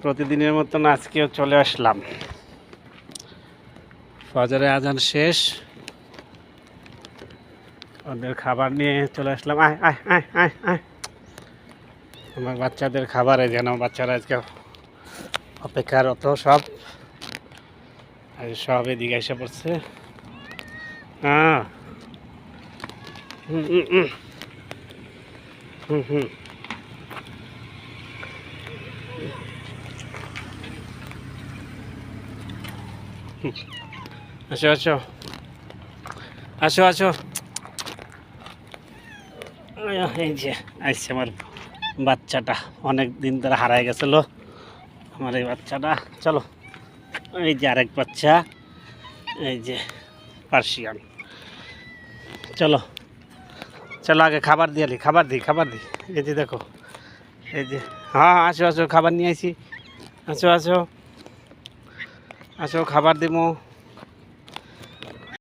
প্রতিদিনের মতন আজকেও চলে আসলাম। ফজরে আজান শেষ, ওদের খাবার নিয়ে চলে আসলাম। আয় আয় আয় আয় আয়, আমার বাচ্চাদের খাবারে যেন বাচ্চারা আজকে অপেক্ষারত সব সব এদিকে এসে পড়ছে। হ্যাঁ, হুম হুম হুম হুম হুম। আসো আসো আসো আসো। এই যে আসছে আমার বাচ্চাটা, অনেক দিন ধরে হারায় গেছিল আমার এই বাচ্চাটা। চলো, এই যে আরেক বাচ্চা, এই যে পার্সিয়ান। চলো চলো, আগে খাবার দিয়ালি, খাবার দিই খাবার দিই। এই যে দেখো, এই যে, হ্যাঁ আসো আসো, খাবার নিয়ে আসি। আসো আসো আসো, খাবার দিব।